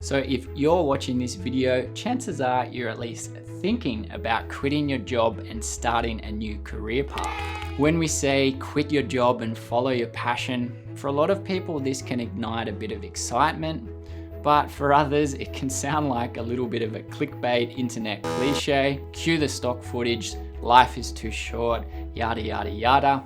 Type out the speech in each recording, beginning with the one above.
So if you're watching this video, chances are you're at least thinking about quitting your job and starting a new career path. When we say quit your job and follow your passion, for a lot of people this can ignite a bit of excitement, but for others it can sound like a little bit of a clickbait internet cliche. Cue the stock footage, life is too short, yada yada yada.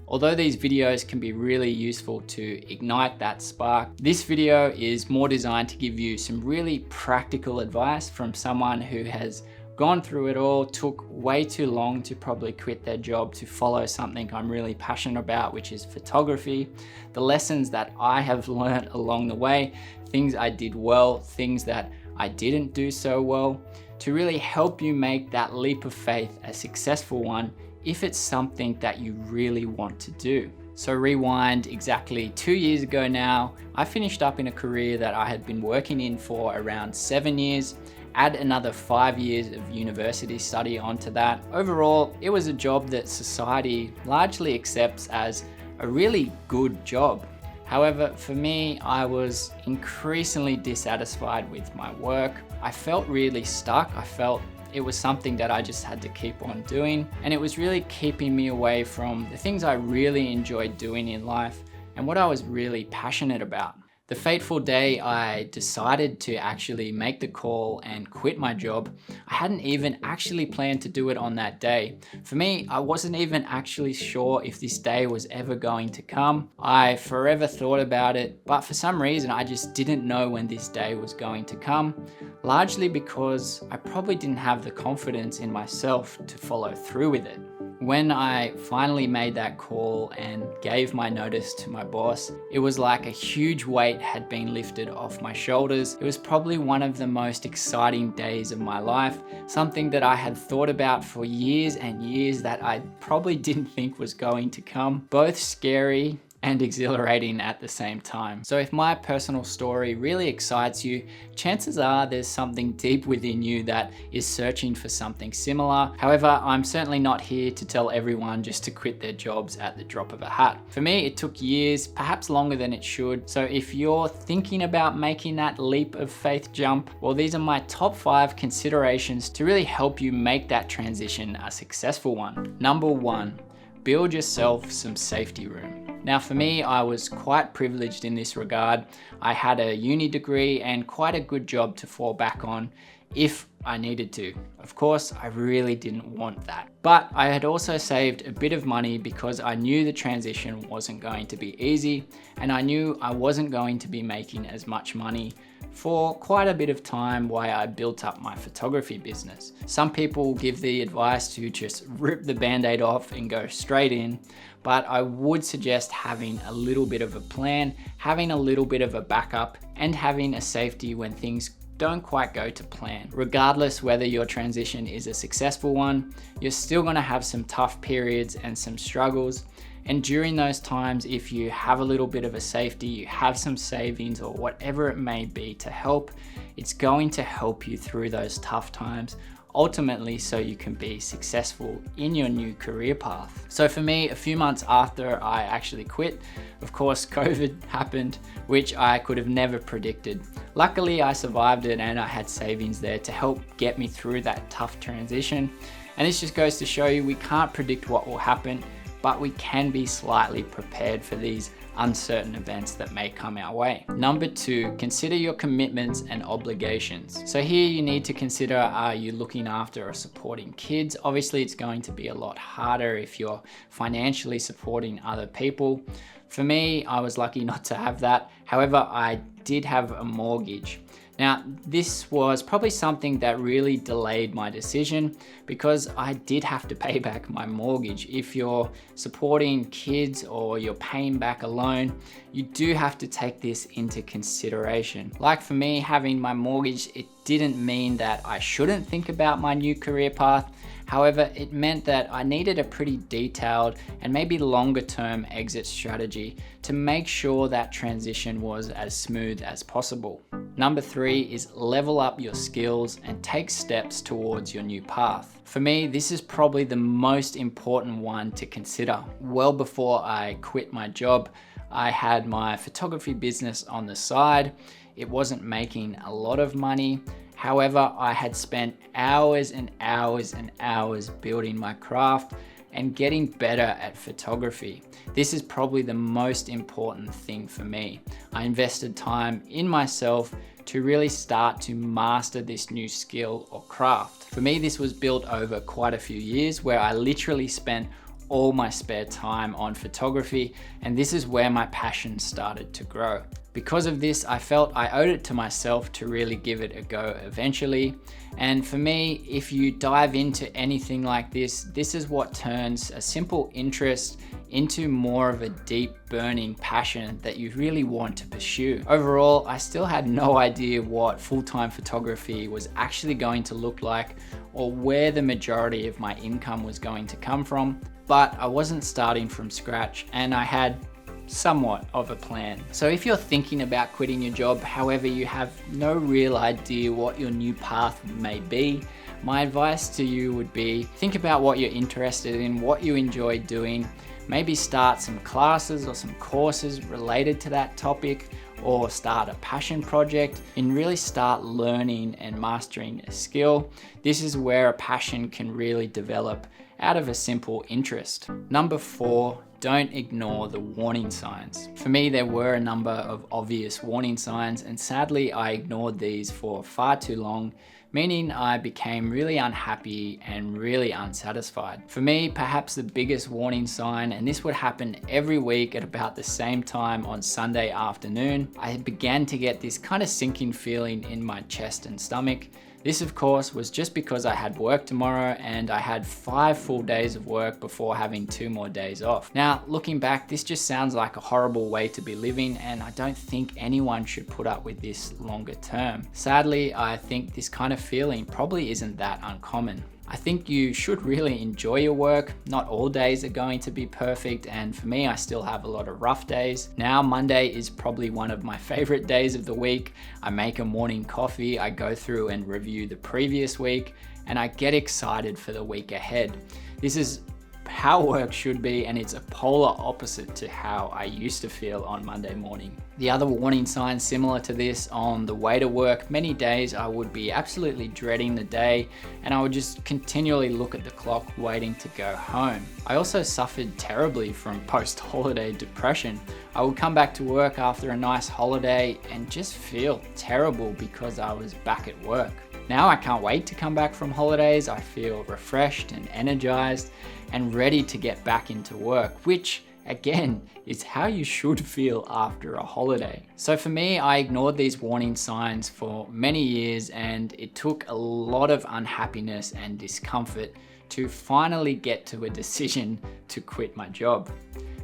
Although these videos can be really useful to ignite that spark, this video is more designed to give you some really practical advice from someone who has gone through it all, took way too long to probably quit their job to follow something I'm really passionate about, which is photography. The lessons that I have learned along the way, things I did well, things that I didn't do so well, to really help you make that leap of faith a successful one if it's something that you really want to do. So rewind exactly 2 years ago now, I finished up in a career that I had been working in for around 7 years, add another 5 years of university study onto that. Overall, it was a job that society largely accepts as a really good job. However, for me, I was increasingly dissatisfied with my work. I felt really stuck. I felt it was something that I just had to keep on doing, and it was really keeping me away from the things I really enjoyed doing in life and what I was really passionate about. The fateful day I decided to actually make the call and quit my job, I hadn't even actually planned to do it on that day. For me, I wasn't even actually sure if this day was ever going to come. I forever thought about it, but for some reason I just didn't know when this day was going to come, largely because I probably didn't have the confidence in myself to follow through with it. When I finally made that call and gave my notice to my boss, it was like a huge weight had been lifted off my shoulders. It was probably one of the most exciting days of my life, something that I had thought about for years and years that I probably didn't think was going to come. Both scary and exhilarating at the same time. So if my personal story really excites you, chances are there's something deep within you that is searching for something similar. However, I'm certainly not here to tell everyone just to quit their jobs at the drop of a hat. For me, it took years, perhaps longer than it should. So if you're thinking about making that leap of faith jump, well, these are my top 5 considerations to really help you make that transition a successful one. Number 1, build yourself some safety room. Now for me, I was quite privileged in this regard. I had a uni degree and quite a good job to fall back on if I needed to. Of course, I really didn't want that. But I had also saved a bit of money because I knew the transition wasn't going to be easy, and I knew I wasn't going to be making as much money for quite a bit of time while I built up my photography business. Some people give the advice to just rip the band-aid off and go straight in, but I would suggest having a little bit of a plan, having a little bit of a backup, and having a safety when things don't quite go to plan. Regardless whether your transition is a successful one, you're still gonna have some tough periods and some struggles. And during those times, if you have a little bit of a safety, you have some savings or whatever it may be to help, it's going to help you through those tough times, ultimately so you can be successful in your new career path. So for me, a few months after I actually quit, of course, COVID happened, which I could have never predicted. Luckily, I survived it and I had savings there to help get me through that tough transition. And this just goes to show you we can't predict what will happen, but we can be slightly prepared for these uncertain events that may come our way. Number 2, consider your commitments and obligations. So here you need to consider, are you looking after or supporting kids? Obviously, it's going to be a lot harder if you're financially supporting other people. For me, I was lucky not to have that. However, I did have a mortgage. Now, this was probably something that really delayed my decision because I did have to pay back my mortgage. If you're supporting kids or you're paying back a loan, you do have to take this into consideration. Like for me, having my mortgage, it didn't mean that I shouldn't think about my new career path. However, it meant that I needed a pretty detailed and maybe longer term exit strategy to make sure that transition was as smooth as possible. Number 3 is level up your skills and take steps towards your new path. For me, this is probably the most important one to consider. Well before I quit my job, I had my photography business on the side. It wasn't making a lot of money. However, I had spent hours and hours and hours building my craft and getting better at photography. This is probably the most important thing for me. I invested time in myself to really start to master this new skill or craft. For me, this was built over quite a few years where I literally spent all my spare time on photography, and this is where my passion started to grow. Because of this, I felt I owed it to myself to really give it a go eventually. And for me, if you dive into anything like this, this is what turns a simple interest into more of a deep burning passion that you really want to pursue. Overall, I still had no idea what full-time photography was actually going to look like or where the majority of my income was going to come from, but I wasn't starting from scratch and I had somewhat of a plan. So if you're thinking about quitting your job, however, you have no real idea what your new path may be, my advice to you would be think about what you're interested in, what you enjoy doing, maybe start some classes or some courses related to that topic, or start a passion project and really start learning and mastering a skill. This is where a passion can really develop out of a simple interest. Number 4, don't ignore the warning signs. For me, there were a number of obvious warning signs, and sadly, I ignored these for far too long, meaning I became really unhappy and really unsatisfied. For me, perhaps the biggest warning sign, and this would happen every week at about the same time on Sunday afternoon, I began to get this kind of sinking feeling in my chest and stomach. This, of course, was just because I had work tomorrow and I had 5 full days of work before having 2 more days off. Now, looking back, this just sounds like a horrible way to be living, and I don't think anyone should put up with this longer term. Sadly, I think this kind of feeling probably isn't that uncommon. I think you should really enjoy your work. Not all days are going to be perfect, and for me, I still have a lot of rough days. Now, Monday is probably one of my favorite days of the week. I make a morning coffee, I go through and review the previous week, and I get excited for the week ahead. This is how work should be, and it's a polar opposite to how I used to feel on Monday morning. The other warning sign similar to this, on the way to work, many days I would be absolutely dreading the day and I would just continually look at the clock waiting to go home. I also suffered terribly from post-holiday depression. I would come back to work after a nice holiday and just feel terrible because I was back at work. Now I can't wait to come back from holidays. I feel refreshed and energized and ready to get back into work, which again is how you should feel after a holiday. So for me, I ignored these warning signs for many years, and it took a lot of unhappiness and discomfort to finally get to a decision to quit my job.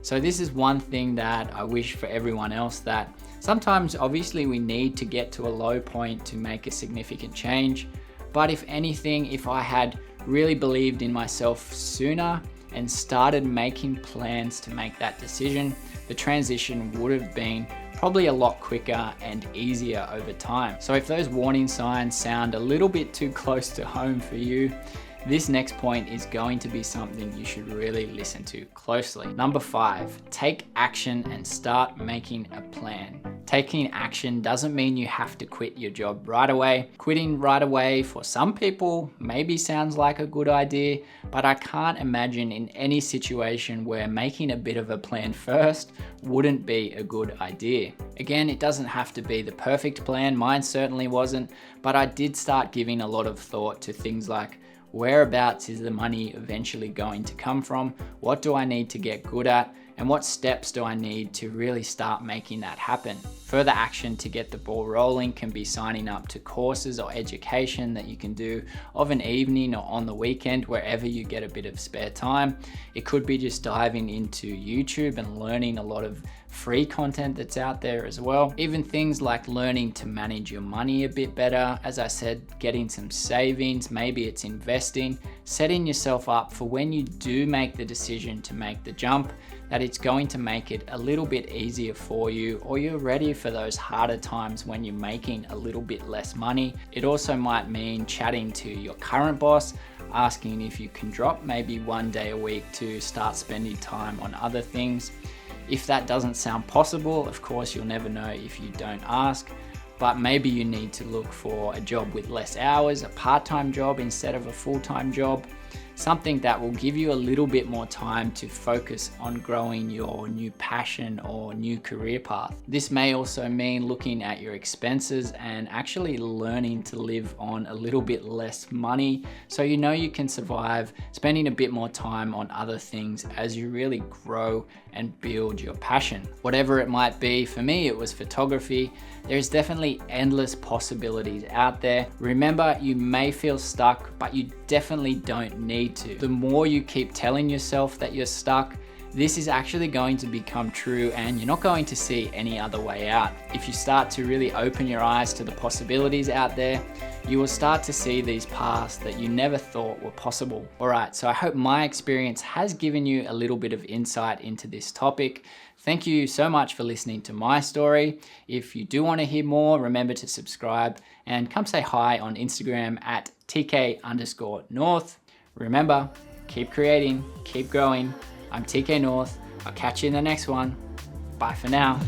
So this is one thing that I wish for everyone else, that sometimes obviously we need to get to a low point to make a significant change. But if anything, if I had really believed in myself sooner and started making plans to make that decision, the transition would have been probably a lot quicker and easier over time. So if those warning signs sound a little bit too close to home for you, this next point is going to be something you should really listen to closely. Number 5, take action and start making a plan. Taking action doesn't mean you have to quit your job right away. Quitting right away for some people maybe sounds like a good idea, but I can't imagine in any situation where making a bit of a plan first wouldn't be a good idea. Again, it doesn't have to be the perfect plan. Mine certainly wasn't, but I did start giving a lot of thought to things like, whereabouts is the money eventually going to come from? What do I need to get good at? And what steps do I need to really start making that happen? Further action to get the ball rolling can be signing up to courses or education that you can do of an evening or on the weekend, wherever you get a bit of spare time. It could be just diving into YouTube and learning a lot of free content that's out there as well. Even things like learning to manage your money a bit better. As I said, getting some savings, maybe it's investing, setting yourself up for when you do make the decision to make the jump, that it's going to make it a little bit easier for you, or you're ready for those harder times when you're making a little bit less money. It also might mean chatting to your current boss, asking if you can drop maybe 1 day a week to start spending time on other things. If that doesn't sound possible, of course, you'll never know if you don't ask. but maybe you need to look for a job with less hours, a part-time job instead of a full-time job, something that will give you a little bit more time to focus on growing your new passion or new career path. This may also mean looking at your expenses and actually learning to live on a little bit less money so you know you can survive spending a bit more time on other things as you really grow and build your passion. Whatever it might be, for me it was photography. There's definitely endless possibilities out there. Remember, you may feel stuck, but you definitely don't need to. The more you keep telling yourself that you're stuck, this is actually going to become true and you're not going to see any other way out. If you start to really open your eyes to the possibilities out there, you will start to see these paths that you never thought were possible. All right, so I hope my experience has given you a little bit of insight into this topic. Thank you so much for listening to my story. If you do want to hear more, remember to subscribe and come say hi on Instagram at TK_North. Remember, keep creating, keep growing. I'm TKNORTH. I'll catch you in the next one. Bye for now.